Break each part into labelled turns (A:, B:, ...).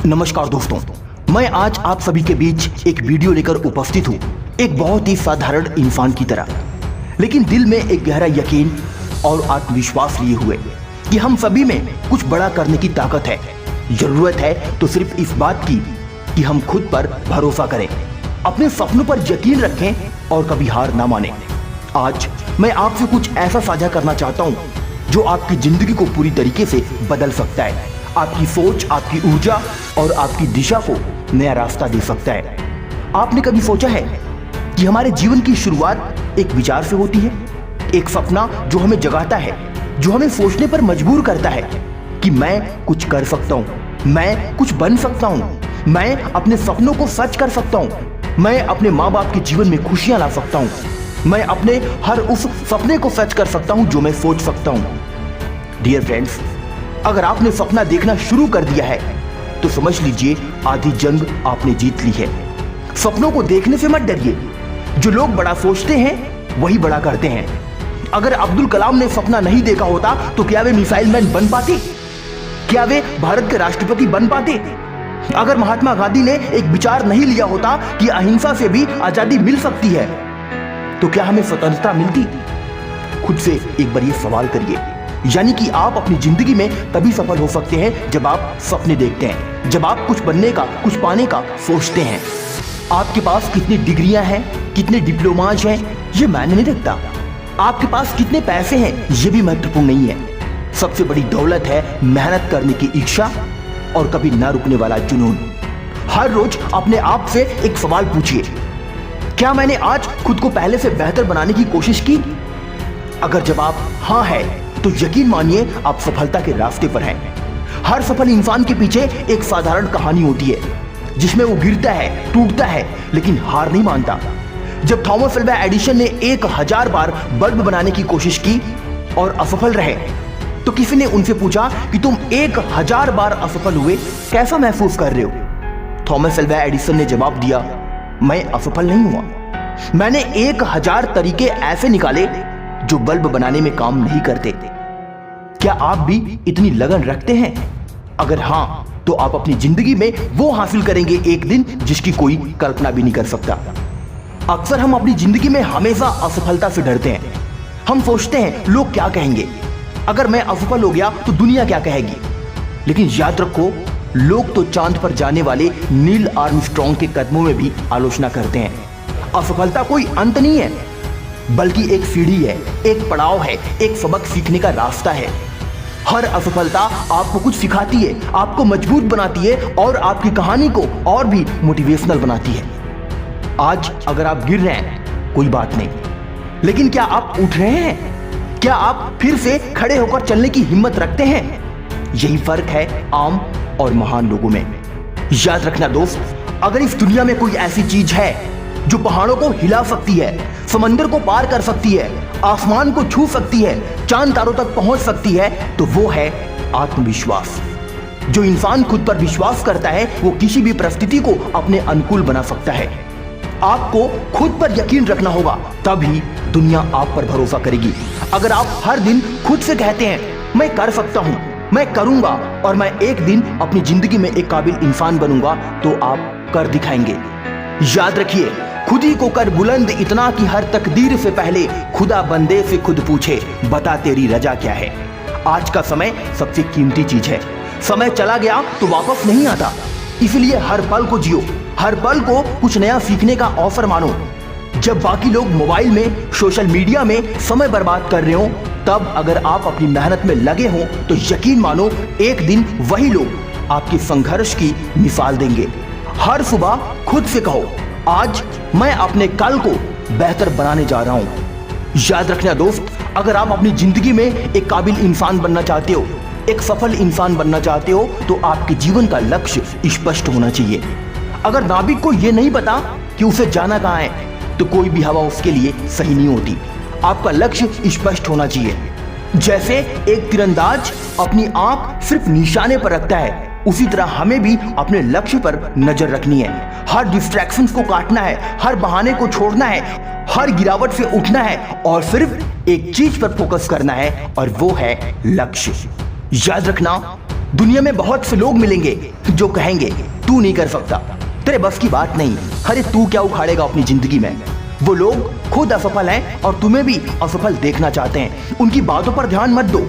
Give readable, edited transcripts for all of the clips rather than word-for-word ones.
A: नमस्कार दोस्तों, मैं आज आप सभी के बीच एक वीडियो लेकर उपस्थित हूँ। एक बहुत ही साधारण इंसान की तरह, लेकिन दिल में एक गहरा यकीन और आत्मविश्वास लिए हुए कि हम सभी में कुछ बड़ा करने की ताकत है। जरूरत है तो सिर्फ इस बात की कि हम खुद पर भरोसा करें, अपने सपनों पर यकीन रखें और कभी हार ना माने। आज मैं आपसे कुछ ऐसा साझा करना चाहता हूँ जो आपकी जिंदगी को पूरी तरीके से बदल सकता है, आपकी सोच, आपकी ऊर्जा और आपकी दिशा को नया रास्ता दे सकता है। आपने कभी सोचा है कि हमारे जीवन की शुरुआत एक विचार से होती है, एक सपना जो हमें जगाता है, जो हमें सोचने पर मजबूर करता है कि मैं कुछ कर सकता हूँ, मैं कुछ बन सकता हूँ, मैं अपने सपनों को सच कर सकता हूँ, मैं अपने माँ बाप के जीवन में खुशियां ला सकता हूँ, मैं अपने हर उस सपने को सच कर सकता हूँ जो मैं सोच सकता हूँ। डियर फ्रेंड्स, अगर आपने सपना देखना शुरू कर दिया है तो समझ लीजिए आधी जंग आपने जीत ली है। सपनों को देखने से मत डरिए, जो लोग बड़ा सोचते हैं वही बड़ा करते हैं। अगर अब्दुल कलाम ने सपना नहीं देखा होता तो क्या वे मिसाइल मैन बन पाते? क्या वे भारत के राष्ट्रपति बन पाते? अगर महात्मा गांधी ने एक विचार नहीं लिया होता कि अहिंसा से भी आजादी मिल सकती है, तो क्या हमें स्वतंत्रता मिलती? खुद से एक बार ये सवाल करिए। यानी कि आप अपनी जिंदगी में तभी सफल हो सकते हैं जब आप सपने देखते हैं, जब आप कुछ बनने का, कुछ पाने का सोचते हैं। आपके पास कितनी डिग्रियां हैं, कितने डिप्लोमाज हैं, ये मायने नहीं रखता। आपके पास कितने पैसे हैं, ये भी महत्वपूर्ण नहीं है। सबसे बड़ी दौलत है मेहनत करने की इच्छा और कभी ना रुकने वाला जुनून। हर रोज अपने आप से एक सवाल पूछिए, क्या मैंने आज खुद को पहले से बेहतर बनाने की कोशिश की? अगर जवाब हाँ है तो यकीन मानिए आप सफलता के रास्ते पर हैं। हर सफल इंसान के पीछे एक साधारण कहानी होती है जिसमें वो गिरता है, टूटता है, लेकिन हार नहीं मानता। जब थॉमस अल्वा एडिसन ने 1000 बार बल्ब बनाने की कोशिश की और असफल रहे, तो किसी ने उनसे पूछा कि तुम 1000 बार असफल हुए, कैसा महसूस कर रहे हो? थॉमस अल्वा एडिसन ने जवाब दिया, मैं असफल नहीं हुआ, मैंने 1000 तरीके ऐसे निकाले जो बल्ब बनाने में काम नहीं करते। क्या आप भी इतनी लगन रखते हैं? अगर हां, तो आप अपनी जिंदगी में वो हासिल करेंगे एक दिन जिसकी कोई कल्पना भी नहीं कर सकता। अक्सर हम अपनी जिंदगी में हमेशा असफलता से डरते हैं। हम सोचते हैं लोग क्या कहेंगे, अगर मैं असफल हो गया तो दुनिया क्या कहेगी। लेकिन याद रखो, लोग तो चांद पर जाने वाले नील आर्मस्ट्रॉन्ग के कदमों में भी आलोचना करते हैं। असफलता कोई अंत नहीं है, बल्कि एक सीढ़ी है, एक पड़ाव है, एक सबक सीखने का रास्ता है। हर असफलता आपको कुछ सिखाती है, आपको मजबूत बनाती है और आपकी कहानी को और भी मोटिवेशनल बनाती है। आज अगर आप गिर रहे हैं, कोई बात नहीं, लेकिन क्या आप उठ रहे हैं? क्या आप फिर से खड़े होकर चलने की हिम्मत रखते हैं? यही फर्क है आम और महान लोगों में। याद रखना दोस्त, अगर इस दुनिया में कोई ऐसी चीज है जो पहाड़ों को हिला सकती है, समंदर को पार कर सकती है, आसमान को छू सकती है, चांद तारों तक पहुंच सकती है, तो वो है आत्मविश्वास। जो इंसान खुद पर विश्वास करता है वो किसी भी परिस्थिति को अपने अनुकूल बना सकता है। आपको खुद पर यकीन रखना होगा, तभी दुनिया आप पर भरोसा करेगी। अगर आप हर दिन खुद से कहते हैं मैं कर सकता हूं, मैं करूंगा और मैं एक दिन अपनी जिंदगी में एक काबिल इंसान बनूंगा, तो आप कर दिखाएंगे। याद रखिए, खुद ही को कर बुलंद इतना कि हर तकदीर से पहले खुदा बंदे से खुद पूछे, बता तेरी रजा क्या है। आज का समय सबसे कीमती चीज है। समय चला गया तो वापस नहीं आता, इसलिए हर पल को जियो, हर पल को कुछ नया सीखने का अवसर मानो। जब बाकी लोग मोबाइल में, सोशल मीडिया में समय बर्बाद कर रहे हो, तब अगर आप अपनी मेहनत में लगे हो तो यकीन मानो एक दिन वही लोग आपके संघर्ष की मिसाल देंगे। हर सुबह खुद से कहो, आज मैं अपने कल को बेहतर बनाने जा रहा हूं। याद रखना दोस्त, अगर आप अपनी जिंदगी में एक काबिल इंसान बनना चाहते हो, एक सफल इंसान बनना चाहते हो, तो आपके जीवन का लक्ष्य स्पष्ट होना चाहिए। अगर नाविक को यह नहीं पता कि उसे जाना कहां है, तो कोई भी हवा उसके लिए सही नहीं होती। आपका लक्ष्य स्पष्ट होना चाहिए। जैसे एक तीरंदाज अपनी आंख सिर्फ निशाने पर रखता है, उसी तरह हमें भी अपने लक्ष्य पर नजर रखनी है। हर डिस्ट्रैक्शंस को काटना है, हर बहाने को छोड़ना है, हर गिरावट से उठना है और सिर्फ एक चीज पर फोकस करना है, और वो है लक्ष्य। याद रखना, दुनिया में बहुत से लोग मिलेंगे जो कहेंगे तू नहीं कर सकता, तेरे बस की बात नहीं, अरे तू क्या उखाड़ेगा अपनी जिंदगी में। वो लोग खुद असफल हैं और तुम्हें भी असफल देखना चाहते हैं। उनकी बातों पर ध्यान मत दो,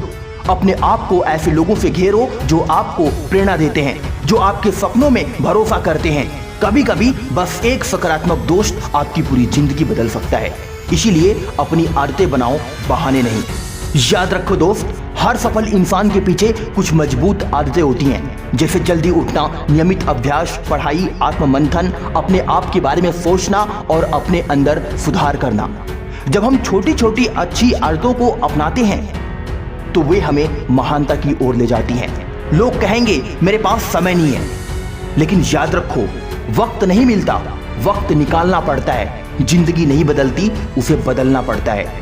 A: अपने आप को ऐसे लोगों से घेरो जो आपको प्रेरणा देते हैं, जो आपके सपनों में भरोसा करते हैं। कभी कभी बस एक सकारात्मक दोस्त आपकी पूरी जिंदगी बदल सकता है। इसीलिए अपनी आदतें बनाओ, बहाने नहीं। याद रखो दोस्त, हर सफल इंसान के पीछे कुछ मजबूत आदतें होती हैं, जैसे जल्दी उठना, नियमित अभ्यास, पढ़ाई, आत्ममंथन, अपने आप के बारे में सोचना और अपने अंदर सुधार करना। जब हम छोटी छोटी अच्छी आदतों को अपनाते हैं तो वे हमें महानता की ओर ले जाती हैं। लोग कहेंगे मेरे पास समय नहीं है, लेकिन याद रखो वक्त नहीं मिलता, वक्त निकालना पड़ता है। जिंदगी नहीं बदलती, उसे बदलना पड़ता है।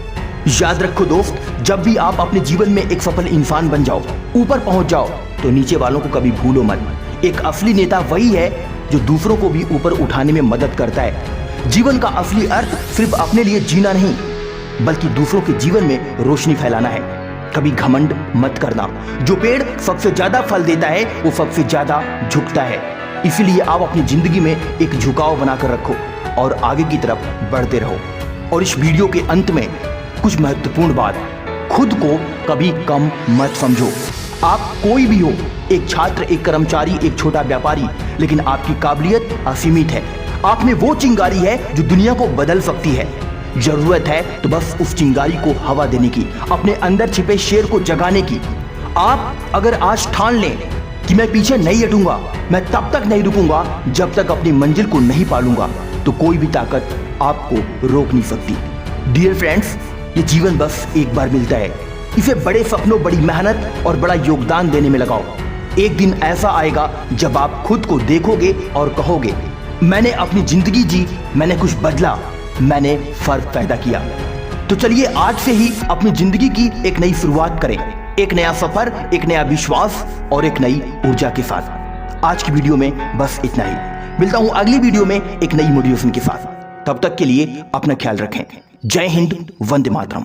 A: याद रखो दोस्त, जब भी आप अपने जीवन में एक सफल इंसान बन जाओ, ऊपर पहुंच जाओ, तो नीचे वालों को कभी भूलो मत। एक असली नेता वही है जो दूसरों को भी ऊपर उठाने में मदद करता है। जीवन का असली अर्थ सिर्फ अपने लिए जीना नहीं, बल्कि दूसरों के जीवन में रोशनी फैलाना है। कभी घमंड मत करना, जो पेड़ सबसे ज्यादा फल देता है वो सबसे ज्यादा झुकता है। इसीलिए आप अपनी जिंदगी में एक झुकाव बनाकर रखो और आगे की तरफ बढ़ते रहो। और इस वीडियो के अंत में कुछ महत्वपूर्ण बात, खुद को कभी कम मत समझो। आप कोई भी हो, एक छात्र, एक कर्मचारी, एक छोटा व्यापारी, लेकिन आपकी काबिलियत असीमित है। आप में वो चिंगारी है जो दुनिया को बदल सकती है। जरूरत है तो बस उस चिंगारी को हवा देने की, अपने अंदर छिपे शेर को जगाने की। आप अगर आज ठान लें कि मैं पीछे नहीं हटूंगा, मैं तब तक नहीं रुकूंगा जब तक अपनी मंजिल को नहीं पालूंगा, तो कोई भी ताकत आपको रोक नहीं सकती। डियर फ्रेंड्स, ये जीवन बस एक बार मिलता है, इसे बड़े सपनों, बड़ी मेहनत और बड़ा योगदान देने में लगाओ। एक दिन ऐसा आएगा जब आप खुद को देखोगे और कहोगे मैंने अपनी जिंदगी जी, मैंने कुछ बदला, मैंने फर्क पैदा किया। तो चलिए आज से ही अपनी जिंदगी की एक नई शुरुआत करें, एक नया सफर, एक नया विश्वास और एक नई ऊर्जा के साथ। आज की वीडियो में बस इतना ही। मिलता हूं अगली वीडियो में एक नई मोटिवेशन के साथ। तब तक के लिए अपना ख्याल रखें। जय हिंद, वंदे मातरम।